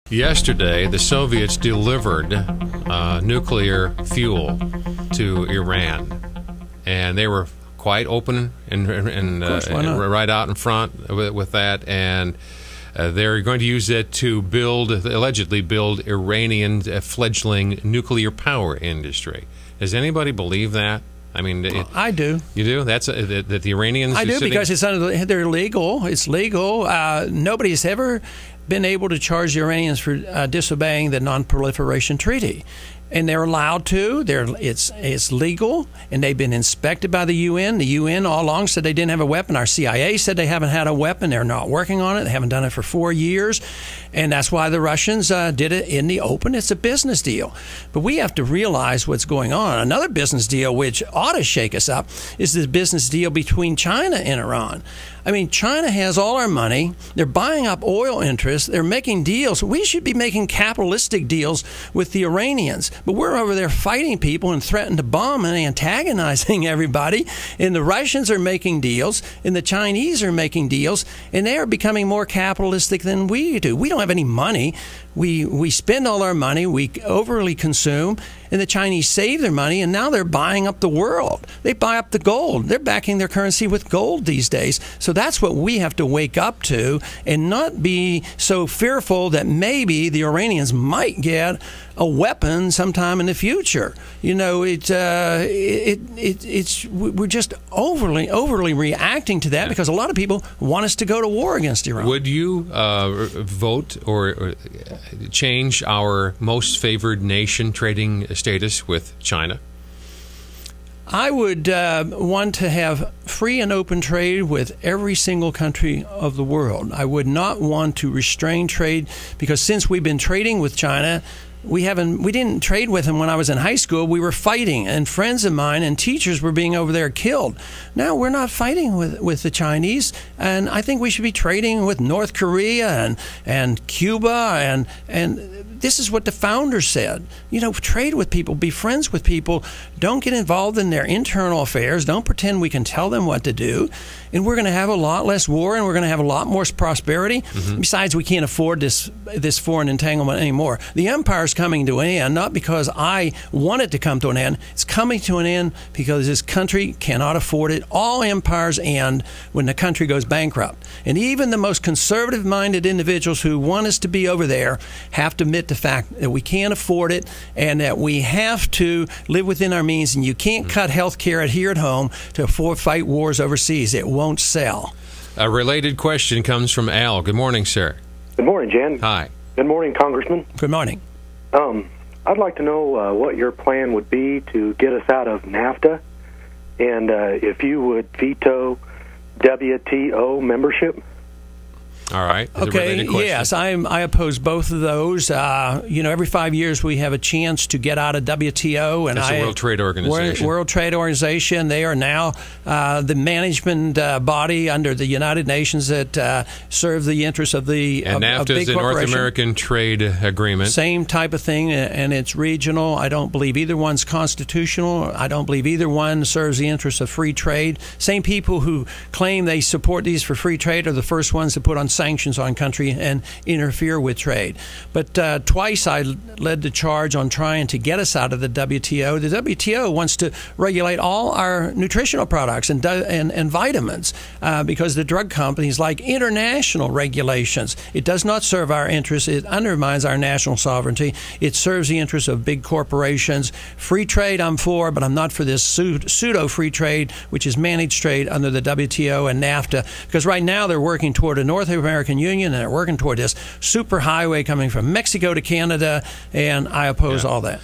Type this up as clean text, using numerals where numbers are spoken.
Yesterday, the Soviets delivered nuclear fuel to Iran, and they were quite open and right out in front with that, and they're going to use it to allegedly build Iranian fledgling nuclear power industry. Does anybody believe that? I mean, I do. You do? That's that the Iranians. I do, because they're legal. It's legal. Nobody's ever been able to charge the Iranians for disobeying the Non-Proliferation Treaty. And they're allowed to. It's legal, and they've been inspected by the UN. The UN all along said they didn't have a weapon. Our CIA said they haven't had a weapon. They're not working on it. They haven't done it for 4 years. And that's why the Russians did it in the open. It's a business deal. But we have to realize what's going on. Another business deal which ought to shake us up is the business deal between China and Iran. I mean, China has all our money. They're buying up oil interests. They're making deals. We should be making capitalistic deals with the Iranians. But we're over there fighting people and threatening to bomb and antagonizing everybody. And the Russians are making deals, and the Chinese are making deals, and they are becoming more capitalistic than we do. We don't have any money. We spend all our money. We overly consume. And the Chinese save their money, and now they're buying up the world. They buy up the gold. They're backing their currency with gold these days. So that's what we have to wake up to, and not be so fearful that maybe the Iranians might get a weapon sometime in the future. You know, we're just overly reacting to that, because a lot of people want us to go to war against Iran. Would you vote or change our most favored nation trading status with China? I would want to have free and open trade with every single country of the world. I would not want to restrain trade, because since we've been trading with China, we didn't trade with them when I was in high school. We were fighting, and friends of mine and teachers were being over there killed. Now we're not fighting with the Chinese, and I think we should be trading with North Korea and Cuba, and this is what the founders said. You know, trade with people, be friends with people. Don't get involved in their internal affairs. Don't pretend we can tell them what to do. And we're going to have a lot less war, and we're going to have a lot more prosperity. Besides, we can't afford this foreign entanglement anymore. The empire's coming to an end, not because I want it to come to an end. It's coming to an end because this country cannot afford it. All empires end when the country goes bankrupt. And even the most conservative-minded individuals who want us to be over there have to admit the fact that we can't afford it, and that we have to live within our means. And you can't cut health care here at home to fight wars overseas. It won't sell. A related question comes from Al. Good morning, sir. Good morning, Jan. Hi. Good morning, Congressman. Good morning. I'd like to know what your plan would be to get us out of NAFTA, and if you would veto WTO membership. All right. Okay. Yes, I oppose both of those. You know, every 5 years we have a chance to get out of WTO, and that's the World Trade Organization. World Trade Organization. They are now the management body under the United Nations that serve the interests of the and NAFTA is the North American Trade Agreement. Same type of thing, and it's regional. I don't believe either one's constitutional. I don't believe either one serves the interests of free trade. Same people who claim they support these for free trade are the first ones to put on sanctions on country and interfere with trade. But twice I led the charge on trying to get us out of the WTO. The WTO wants to regulate all our nutritional products and vitamins because the drug companies like international regulations. It does not serve our interests. It undermines our national sovereignty. It serves the interests of big corporations. Free trade I'm for, but I'm not for this pseudo-free trade, which is managed trade under the WTO and NAFTA, because right now they're working toward a North American Union, and they're working toward this super highway coming from Mexico to Canada, and I oppose all that.